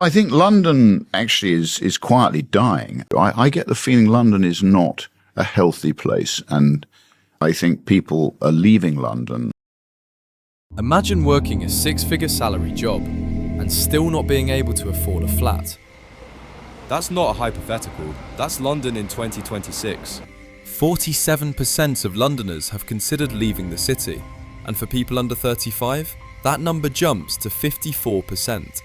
I think London actually is quietly dying. I get the feeling London is not a healthy place, and I think people are leaving London. Imagine working a six-figure salary job and still not being able to afford a flat. That's not a hypothetical, that's London in 2026. 47% of Londoners have considered leaving the city, and for people under 35, that number jumps to 54%.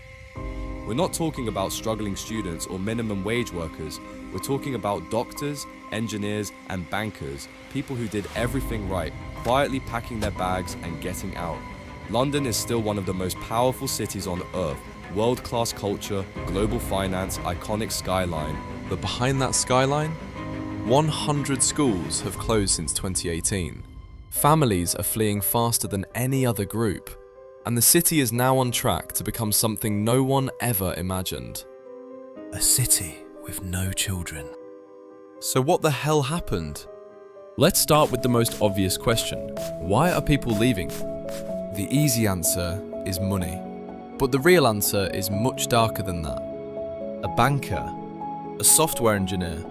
We're not talking about struggling students or minimum wage workers, we're talking about doctors, engineers and bankers, people who did everything right, quietly packing their bags and getting out. London is still one of the most powerful cities on earth, world-class culture, global finance, iconic skyline. But behind that skyline, 100 schools have closed since 2018. Families are fleeing faster than any other group, and the city is now on track to become something no one ever imagined. A city with no children. So what the hell happened? Let's start with the most obvious question. Why are people leaving? The easy answer is money. But the real answer is much darker than that. A banker, a software engineer,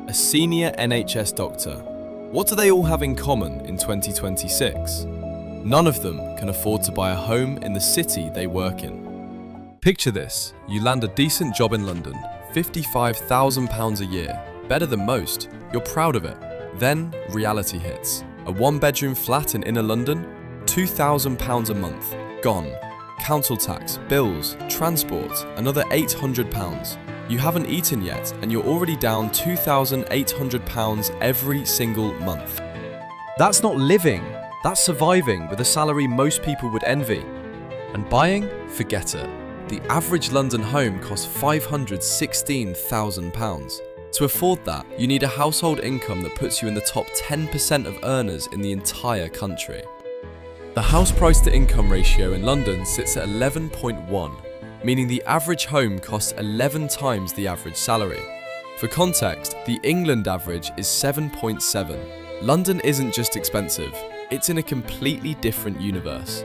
a senior NHS doctor. What do they all have in common in 2026? None of them can afford to buy a home in the city they work in. Picture this, you land a decent job in London, £55,000 a year, better than most, you're proud of it. Then reality hits. A one-bedroom flat in inner London, £2,000 a month, gone. Council tax, bills, transport, another £800. You haven't eaten yet and you're already down £2,800 every single month. That's not living. That's surviving with a salary most people would envy. And buying? Forget it. The average London home costs £516,000. To afford that, you need a household income that puts you in the top 10% of earners in the entire country. The house price to income ratio in London sits at 11.1, meaning the average home costs 11 times the average salary. For context, the England average is 7.7. London isn't just expensive. It's in a completely different universe.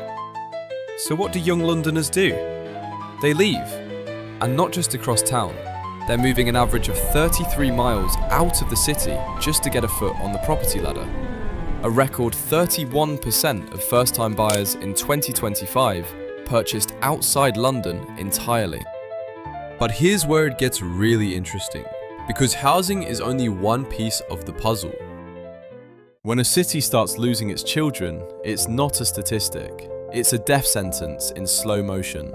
So what do young Londoners do? They leave. And not just across town. They're moving an average of 33 miles out of the city just to get a foot on the property ladder. A record 31% of first-time buyers in 2025 purchased outside London entirely. But here's where it gets really interesting, because housing is only one piece of the puzzle. When a city starts losing its children, it's not a statistic. It's a death sentence in slow motion.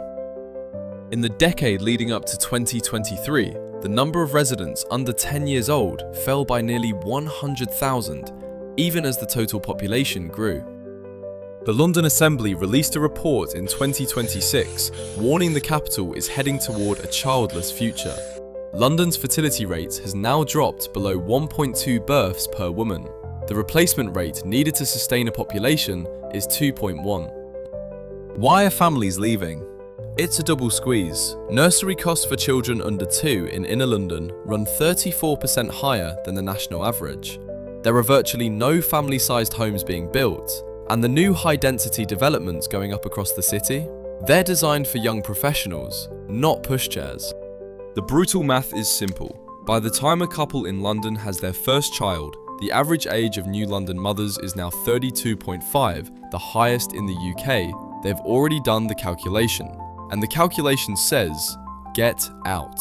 In the decade leading up to 2023, the number of residents under 10 years old fell by nearly 100,000, even as the total population grew. The London Assembly released a report in 2026 warning the capital is heading toward a childless future. London's fertility rate has now dropped below 1.2 births per woman. The replacement rate needed to sustain a population is 2.1. Why are families leaving? It's a double squeeze. Nursery costs for children under 2 in inner London run 34% higher than the national average. There are virtually no family-sized homes being built, and the new high-density developments going up across the city, they're designed for young professionals, not pushchairs. The brutal math is simple. By the time a couple in London has their first child, the average age of new London mothers is now 32.5, the highest in the UK. They've already done the calculation. And the calculation says, get out.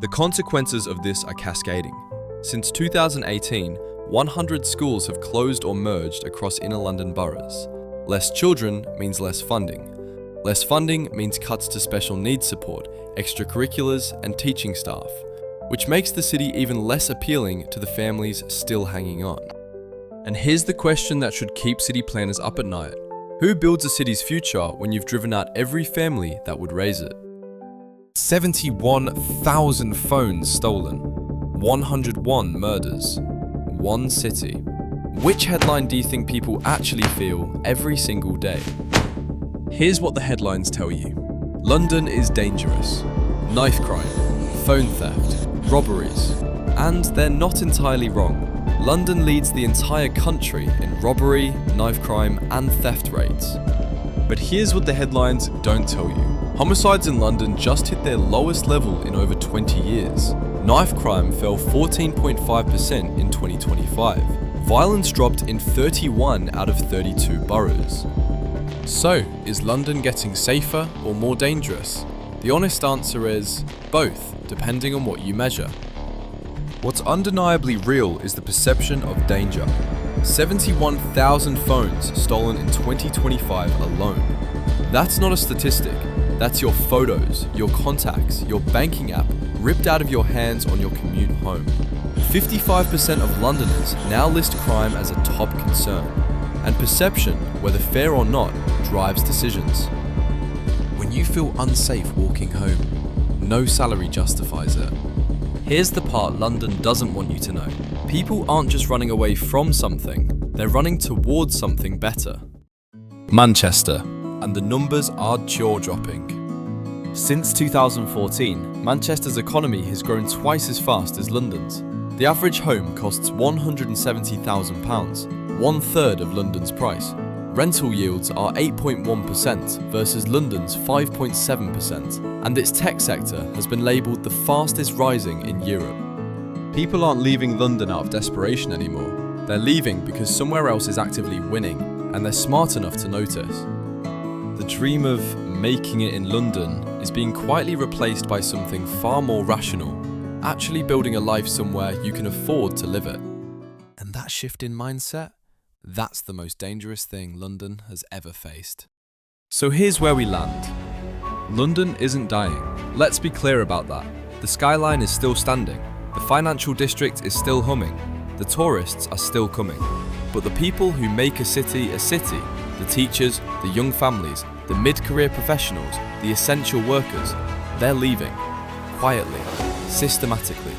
The consequences of this are cascading. Since 2018, 100 schools have closed or merged across inner London boroughs. Less children means less funding. Less funding means cuts to special needs support, extracurriculars, and teaching staff, which makes the city even less appealing to the families still hanging on. And here's the question that should keep city planners up at night. Who builds a city's future when you've driven out every family that would raise it? 71,000 phones stolen, 101 murders, one city. Which headline do you think people actually feel every single day? Here's what the headlines tell you. London is dangerous. Knife crime, phone theft, robberies. And they're not entirely wrong. London leads the entire country in robbery, knife crime, and theft rates. But here's what the headlines don't tell you. Homicides in London just hit their lowest level in over 20 years. Knife crime fell 14.5% in 2025. Violence dropped in 31 out of 32 boroughs. So, is London getting safer or more dangerous? The honest answer is both, depending on what you measure. What's undeniably real is the perception of danger. 71,000 phones stolen in 2025 alone. That's not a statistic. That's your photos, your contacts, your banking app ripped out of your hands on your commute home. 55% of Londoners now list crime as a top concern, and perception, whether fair or not, drives decisions. When you feel unsafe walking home, no salary justifies it. Here's the part London doesn't want you to know. People aren't just running away from something, they're running towards something better. Manchester, and the numbers are jaw-dropping. Since 2014, Manchester's economy has grown twice as fast as London's. The average home costs £170,000, one-third of London's price. Rental yields are 8.1% versus London's 5.7%, and its tech sector has been labelled the fastest rising in Europe. People aren't leaving London out of desperation anymore. They're leaving because somewhere else is actively winning, and they're smart enough to notice. The dream of making it in London is being quietly replaced by something far more rational, actually building a life somewhere you can afford to live it. And that shift in mindset, that's the most dangerous thing London has ever faced. So here's where we land. London isn't dying. Let's be clear about that. The skyline is still standing. The financial district is still humming. The tourists are still coming. But the people who make a city, the teachers, the young families, the mid-career professionals, the essential workers, they're leaving. Quietly, systematically,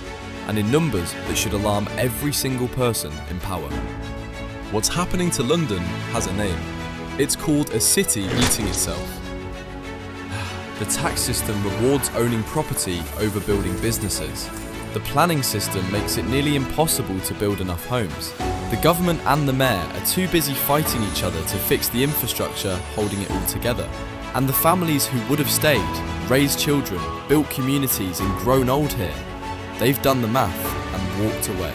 and in numbers that should alarm every single person in power. What's happening to London has a name. It's called a city eating itself. The tax system rewards owning property over building businesses. The planning system makes it nearly impossible to build enough homes. The government and the mayor are too busy fighting each other to fix the infrastructure holding it all together. And the families who would have stayed, raised children, built communities and grown old here, they've done the math and walked away.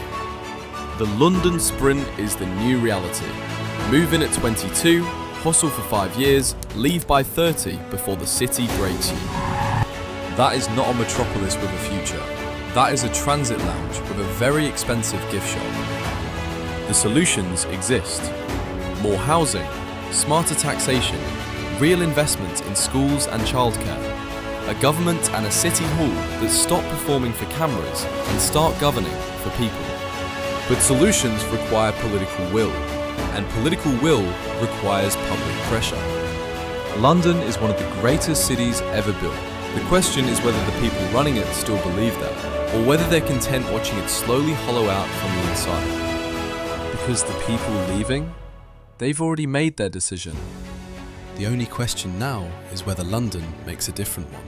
The London sprint is the new reality. Move in at 22, hustle for 5 years, leave by 30 before the city breaks you. That is not a metropolis with a future. That is a transit lounge with a very expensive gift shop. The solutions exist. More housing, smarter taxation, real investment in schools and childcare, a government and a city hall that stop performing for cameras and start governing for people. But solutions require political will, and political will requires public pressure. London is one of the greatest cities ever built. The question is whether the people running it still believe that, or whether they're content watching it slowly hollow out from the inside. Because the people leaving, they've already made their decision. The only question now is whether London makes a different one.